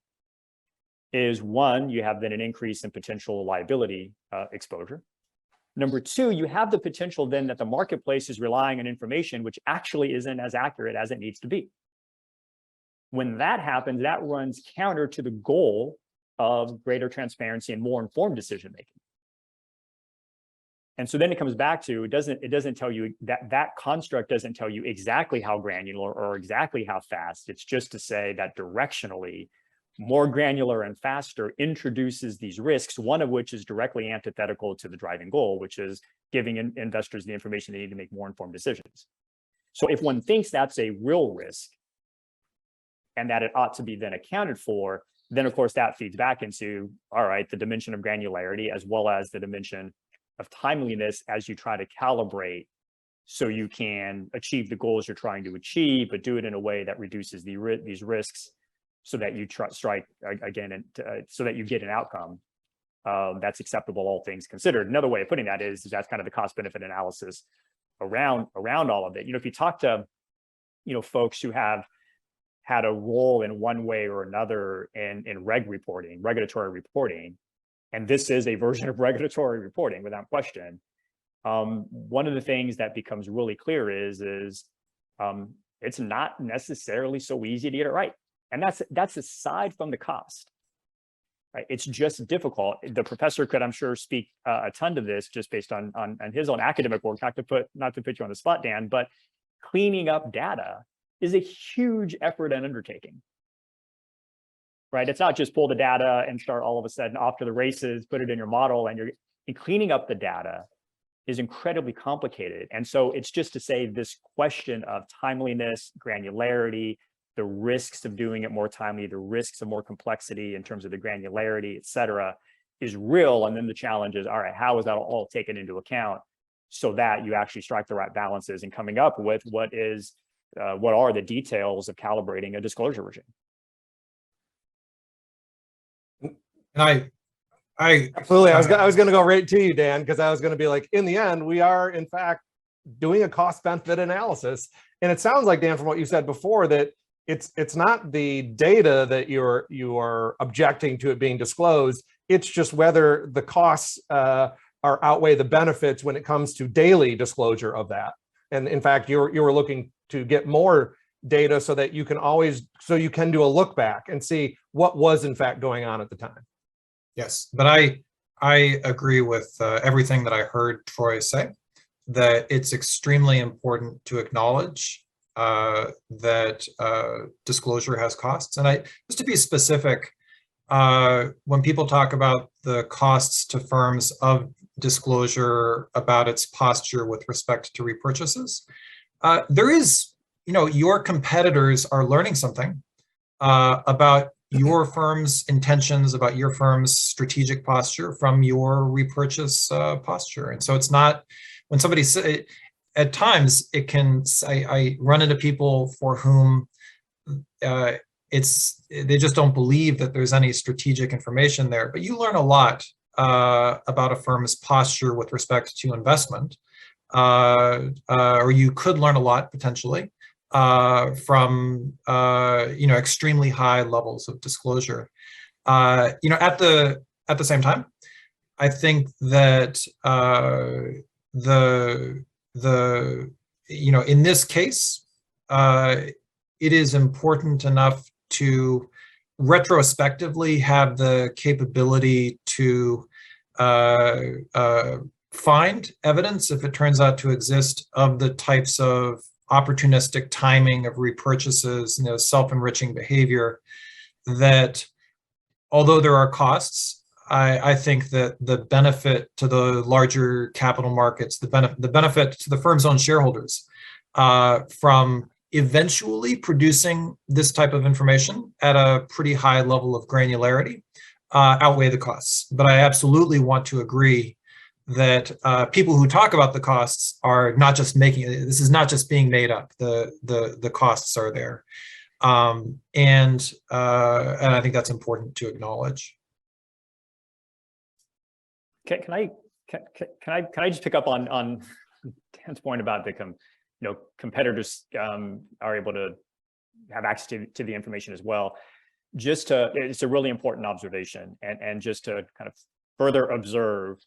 is one, you have then an increase in potential liability exposure. Number two, you have the potential then that the marketplace is relying on information which actually isn't as accurate as it needs to be. When that happens, that runs counter to the goal of greater transparency and more informed decision making. And so then it comes back to, it doesn't tell you that construct doesn't tell you exactly how granular or exactly how fast. It's just to say that directionally, more granular and faster introduces these risks, one of which is directly antithetical to the driving goal, which is giving investors the information they need to make more informed decisions. So if one thinks that's a real risk and that it ought to be then accounted for, then of course that feeds back into, all right, the dimension of granularity as well as the dimension of timeliness as you try to calibrate so you can achieve the goals you're trying to achieve, but do it in a way that reduces these risks so that you strike again, and so that you get an outcome that's acceptable, all things considered. Another way of putting that is that's kind of the cost benefit analysis around all of it. If you talk to folks who have had a role in one way or another in regulatory reporting, and this is a version of regulatory reporting without question, one of the things that becomes really clear is it's not necessarily so easy to get it right. And that's aside from the cost, right? It's just difficult. The professor could, I'm sure, speak a ton to this just based on his own academic work, not to put you on the spot, Dan, but cleaning up data is a huge effort and undertaking, right? It's not just pull the data and start all of a sudden off to the races, put it in your model, and cleaning up the data is incredibly complicated. And so it's just to say this question of timeliness, granularity, the risks of doing it more timely, the risks of more complexity in terms of the granularity, et cetera, is real. And then the challenge is, all right, how is that all taken into account so that you actually strike the right balances and coming up with what are the details of calibrating a disclosure regime? And I absolutely. I was going to go right to you, Dan, because I was going to be like, in the end, we are in fact doing a cost benefit analysis. And it sounds like, Dan, from what you said before, that it's not the data that you are objecting to it being disclosed. It's just whether the costs outweigh the benefits when it comes to daily disclosure of that. And in fact, you were looking to get more data so that you can do a look back and see what was in fact going on at the time. Yes, but I agree with everything that I heard Troy say, that it's extremely important to acknowledge that disclosure has costs. And just to be specific, when people talk about the costs to firms of disclosure about its posture with respect to repurchases, there is, your competitors are learning something about your firm's intentions, about your firm's strategic posture from your repurchase posture. And so it's not, when somebody say, at times it can, I run into people for whom they just don't believe that there's any strategic information there, but you learn a lot about a firm's posture with respect to investment, or you could learn a lot potentially from extremely high levels of disclosure. At the same time, I think that in this case, it is important enough to retrospectively have the capability to find evidence, if it turns out to exist, of the types of opportunistic timing of repurchases, self-enriching behavior, that although there are costs, I think that the benefit to the larger capital markets, the benefit to the firm's own shareholders from eventually producing this type of information at a pretty high level of granularity outweigh the costs. But I absolutely want to agree that people who talk about the costs are not just making it, this is not just being made up. The costs are there. And I think that's important to acknowledge. Can I just pick up on Dan's point about the competitors are able to have access to the information as well. It's a really important observation, and just to kind of further observe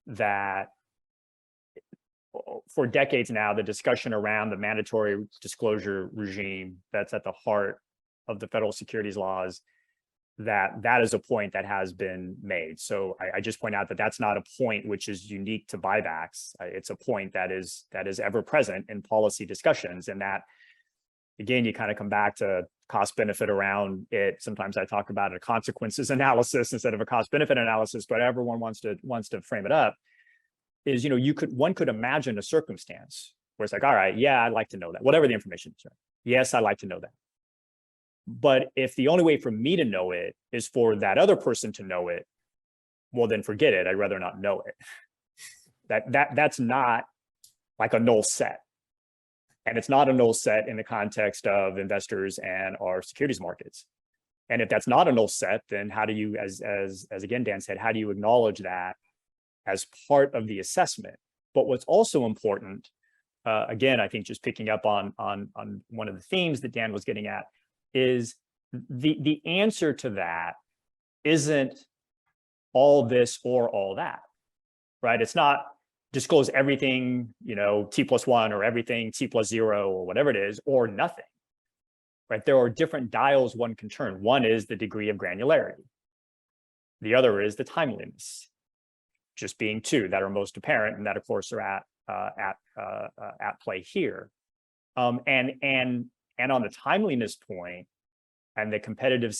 that for decades now, the discussion around the mandatory disclosure regime that's at the heart of the federal securities laws, that is a point that has been made. So I just point out that that's not a point which is unique to buybacks. It's a point that is ever present in policy discussions, and that, again, you kind of come back to cost benefit around it. Sometimes I talk about a consequences analysis instead of a cost benefit analysis, but everyone wants to frame it up. Is, one could imagine a circumstance where it's like, all right, yeah, I'd like to know that, whatever the information is. Right? Yes, I'd like to know that. But if the only way for me to know it is for that other person to know it, well, then forget it. I'd rather not know it. That's not like a null set. And it's not a null set in the context of investors and our securities markets. And if that's not a null set, then how do you, as again, Dan said, how do you acknowledge that as part of the assessment? But what's also important, again, I think just picking up on one of the themes that Dan was getting at, is the answer to that isn't all this or all that, right? It's not disclose everything, T+1, or everything T+0, or whatever it is, or nothing, right? There are different dials one can turn. One is the degree of granularity. The other is the timeliness, just being two that are most apparent, and that, of course, are at play here. And on the timeliness point and the competitive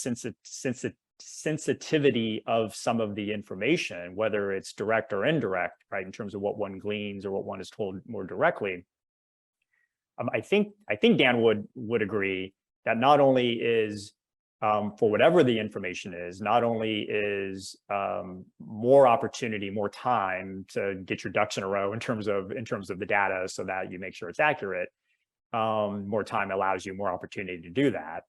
sensitivity of some of the information, whether it's direct or indirect, right, in terms of what one gleans or what one is told more directly, I think Dan would agree that not only is for whatever the information is, not only is more opportunity, more time to get your ducks in a row in terms of the data, so that you make sure it's accurate. More time allows you more opportunity to do that.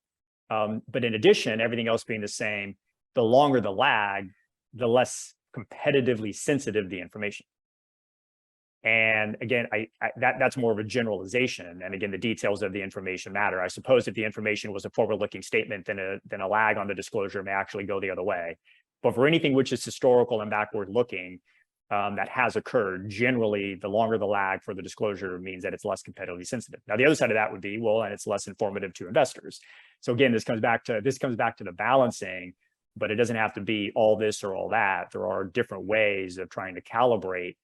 But in addition, everything else being the same, the longer the lag, the less competitively sensitive the information. And again, that's more of a generalization. And again, the details of the information matter. I suppose if the information was a forward-looking statement, then a lag on the disclosure may actually go the other way. But for anything which is historical and backward-looking, that has occurred, generally, the longer the lag for the disclosure means that it's less competitively sensitive. Now, the other side of that would be, well, and it's less informative to investors. So again, this comes back to the balancing but it doesn't have to be all this or all that. There are different ways of trying to calibrate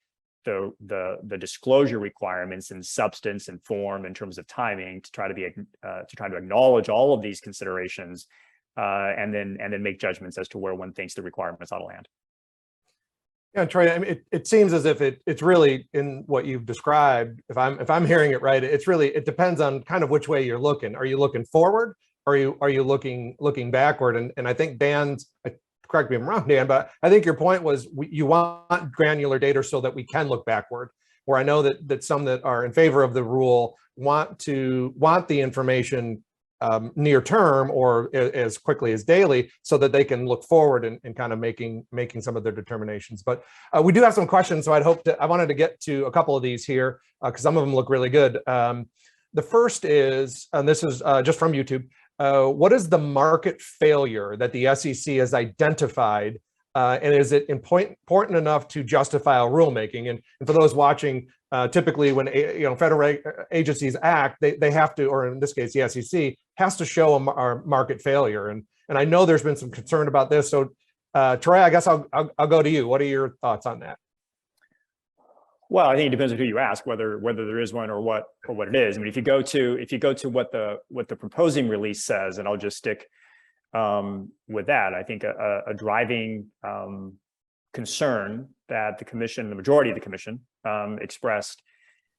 the disclosure requirements in substance and form in terms of timing to try to acknowledge all of these considerations, and then make judgments as to where one thinks the requirements ought to land. Yeah, Troy, I mean, it seems as if it's really in what you've described. If I'm hearing it right, it depends on kind of which way you're looking. Are you looking forward? Or are you looking backward? And I think Dan's, correct me if I'm wrong, Dan, but I think your point was you want granular data so that we can look backward. Where I know that some that are in favor of the rule want the information near term or as quickly as daily, so that they can look forward and kind of making some of their determinations. But we do have some questions, so I wanted to get to a couple of these here because some of them look really good. The first is, and this is just from YouTube, what is the market failure that the SEC has identified, and is it important enough to justify a rulemaking? And for those watching, typically when federal agencies act, they have to, or in this case, the SEC has to show a market failure. And I know there's been some concern about this. So, Troy, I guess I'll go to you. What are your thoughts on that? Well, I think it depends on who you ask, whether there is one or what it is. I mean, if you go to what the proposing release says, and I'll just stick with that, I think a driving concern that the majority of the commission expressed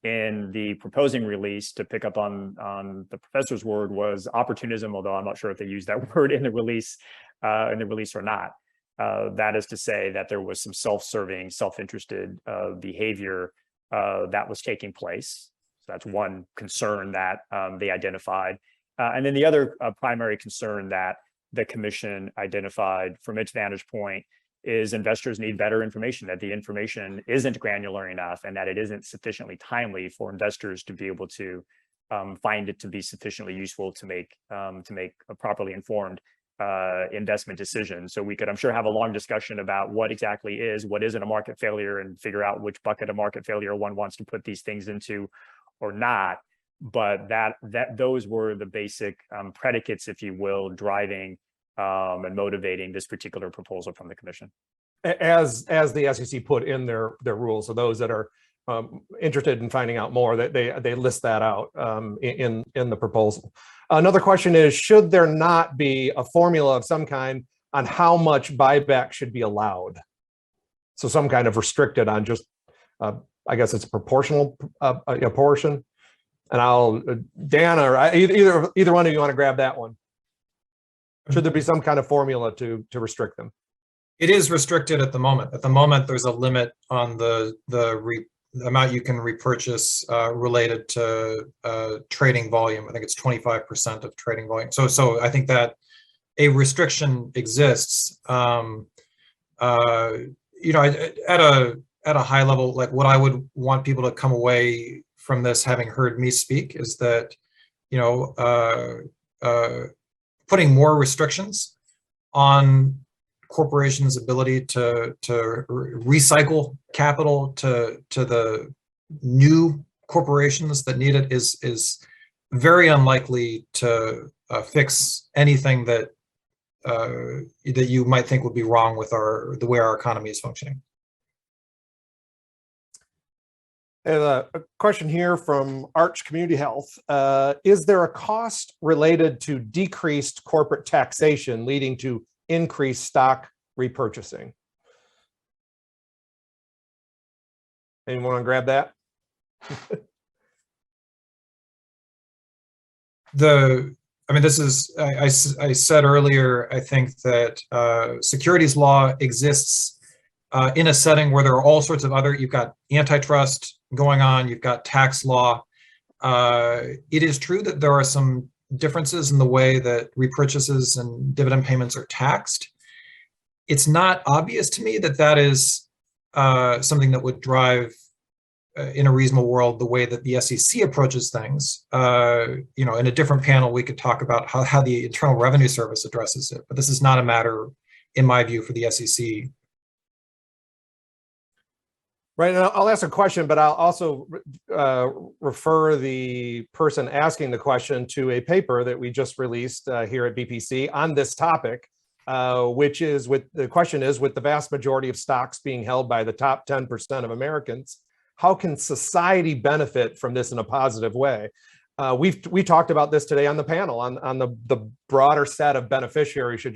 in the proposing release, to pick up on the professor's word, was opportunism, although I'm not sure if they used that word in the release or not. That is to say that there was some self-serving, self-interested behavior that was taking place. So that's one concern that they identified. And then the other primary concern that the commission identified from its vantage point is investors need better information, that the information isn't granular enough and that it isn't sufficiently timely for investors to be able to find it to be sufficiently useful to make a properly informed investment decision. So we could, I'm sure, have a long discussion about what isn't a market failure, and figure out which bucket of market failure one wants to put these things into or not. But those were the basic predicates, if you will, driving and motivating this particular proposal from the commission. As the SEC put in their rules, so those that are interested in finding out more, that they list that out in the proposal. Another question is, should there not be a formula of some kind on how much buyback should be allowed? So some kind of restricted on just, I guess it's a proportional portion. And Dan, or either one of you want to grab that one? Should there be some kind of formula to restrict them? It is restricted at the moment. At the moment, there's a limit on the amount you can repurchase related to trading volume. I think it's 25% of trading volume. So I think that a restriction exists. At a high level, like what I would want people to come away from this, having heard me speak, is that putting more restrictions on corporations' ability to recycle capital to the new corporations that need it is very unlikely to fix anything that you might think would be wrong with the way our economy is functioning. And a question here from Arch Community Health. Is there a cost related to decreased corporate taxation leading to increased stock repurchasing? Anyone want to grab that? I said earlier, I think that securities law exists in a setting where there are all sorts of you've got antitrust going on, you've got tax law. It is true that there are some differences in the way that repurchases and dividend payments are taxed. It's not obvious to me that is something that would drive, in a reasonable world, the way that the SEC approaches things. In a different panel, we could talk about how the Internal Revenue Service addresses it, but this is not a matter, in my view, for the SEC. Right, and I'll ask a question, but I'll also refer the person asking the question to a paper that we just released here at BPC on this topic. which is the question is, with the vast majority of stocks being held by the top 10% of Americans, how can society benefit from this in a positive way? We talked about this today on the panel on the broader set of beneficiaries,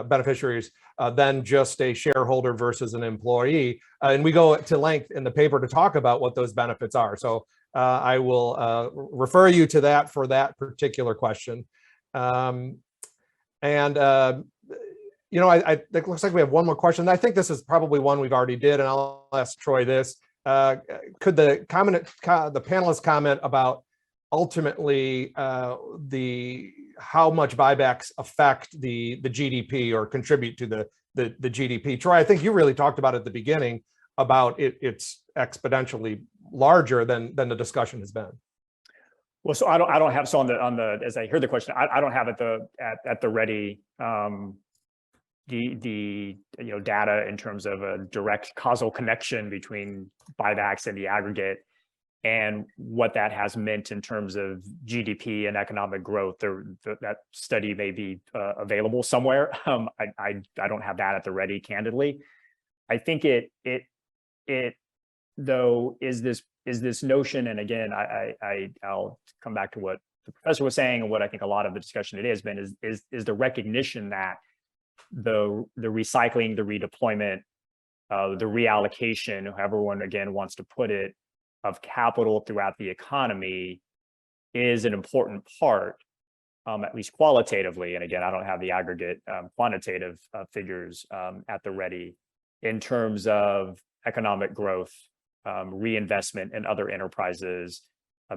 beneficiaries than just a shareholder versus an employee. And we go to length in the paper to talk about what those benefits are. So I will refer you to that for that particular question. It looks like we have one more question. I think this is probably one we've already did, and I'll ask Troy this. Could the panelists comment about ultimately how much buybacks affect the GDP or contribute to the GDP? Troy, I think you really talked about at the beginning about it's exponentially larger than the discussion has been. Well, so I don't have, so on the as I hear the question, I don't have at the ready the data in terms of a direct causal connection between buybacks and the aggregate and what that has meant in terms of GDP and economic growth. That study may be available somewhere. I don't have that at the ready, candidly. I think it though is this notion, and again, I'll come back to what the professor was saying and what I think a lot of the discussion today has been is the recognition that the recycling, the redeployment, the reallocation, however one again wants to put it, of capital throughout the economy is an important part, at least qualitatively. And again, I don't have the aggregate quantitative figures at the ready in terms of economic growth, reinvestment in other enterprises,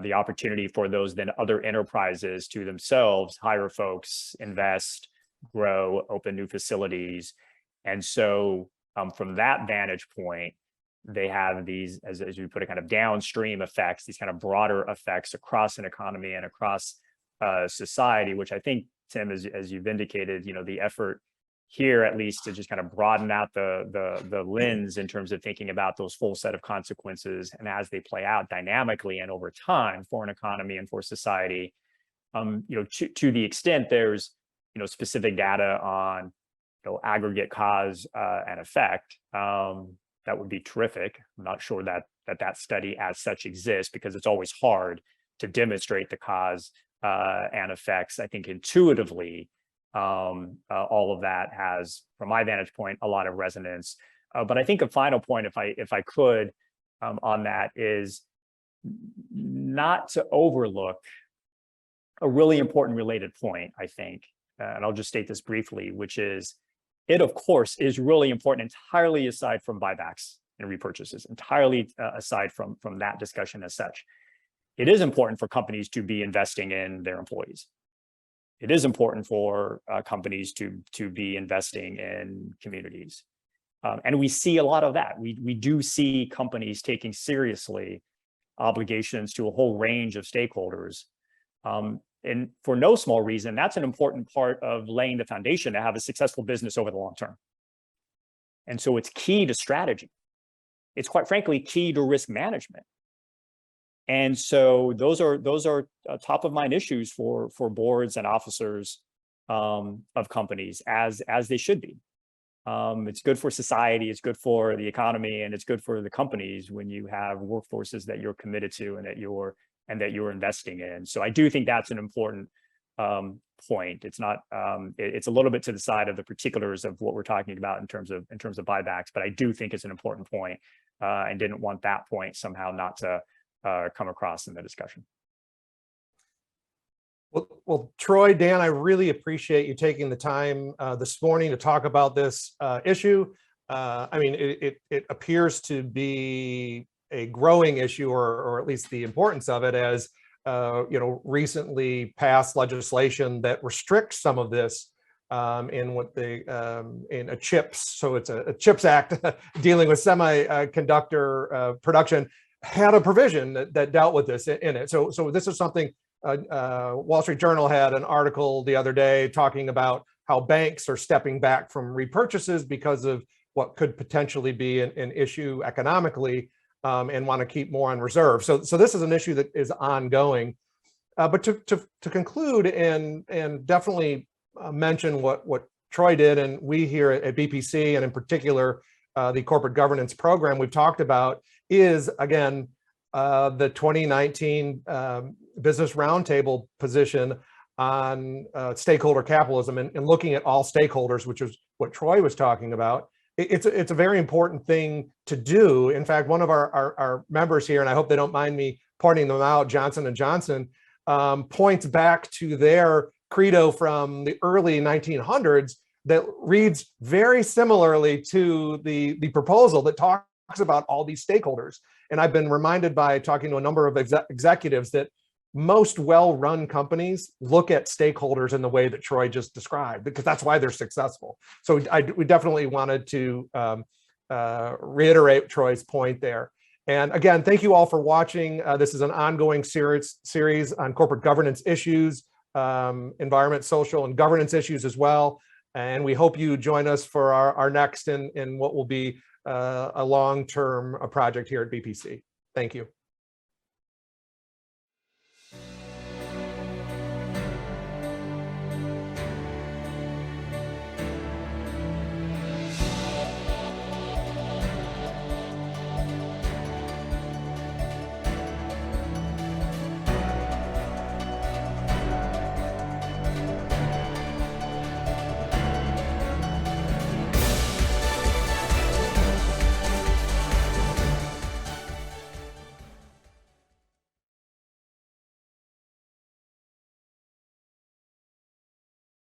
the opportunity for those then other enterprises to themselves hire folks, invest, grow, open new facilities. And so from that vantage point, they have these, as you put it, kind of downstream effects, these kind of broader effects across an economy and across society, which I think, Tim, as you've indicated, the effort here, at least, to just kind of broaden out the lens in terms of thinking about those full set of consequences and as they play out dynamically and over time for an economy and for society. To the extent there's specific data on aggregate cause and effect, that would be terrific. I'm not sure that study as such exists, because it's always hard to demonstrate the cause and effects. I think intuitively, all of that has, from my vantage point, a lot of resonance. But I think a final point, if I could, on that, is not to overlook a really important related point, I think, and I'll just state this briefly, which is it, of course, is really important entirely aside from buybacks and repurchases, entirely aside from that discussion as such. It is important for companies to be investing in their employees. It is important for companies to be investing in communities. And we see a lot of that. We do see companies taking seriously obligations to a whole range of stakeholders. And for no small reason, that's an important part of laying the foundation to have a successful business over the long term. And so it's key to strategy. It's quite frankly key to risk management. And so those are top of mind issues for boards and officers of companies, as they should be. It's good for society, it's good for the economy, and it's good for the companies when you have workforces that you're committed to and that you're investing in. So I do think that's an important point. It's not it's a little bit to the side of the particulars of what we're talking about in terms of buybacks, but I do think it's an important point, and didn't want that point somehow not to come across in the discussion. Well, Troy, Dan, I really appreciate you taking the time this morning to talk about this issue. I mean, it appears to be a growing issue, or at least the importance of it, as recently passed legislation that restricts some of this in what they in a CHIPS. So it's a CHIPS Act dealing with semiconductor production, had a provision that dealt with this in it. So this is something. Wall Street Journal had an article the other day talking about how banks are stepping back from repurchases because of what could potentially be an issue economically, and want to keep more on reserve. So this is an issue that is ongoing. But to conclude and definitely mention what Troy did, and we here at BPC, and in particular, the corporate governance program we've talked about, is again, the 2019 Business Roundtable position on stakeholder capitalism and looking at all stakeholders, which is what Troy was talking about. It's a very important thing to do. In fact, one of our members here, and I hope they don't mind me pointing them out, Johnson & Johnson, points back to their credo from the early 1900s that reads very similarly to the proposal that talks about all these stakeholders. And I've been reminded by talking to a number of executives that most well-run companies look at stakeholders in the way that Troy just described, because that's why they're successful. So we definitely wanted to reiterate Troy's point there. And again, thank you all for watching. This is an ongoing series on corporate governance issues, environment, social, and governance issues as well. And we hope you join us for our next in what will be a long-term project here at BPC. Thank you.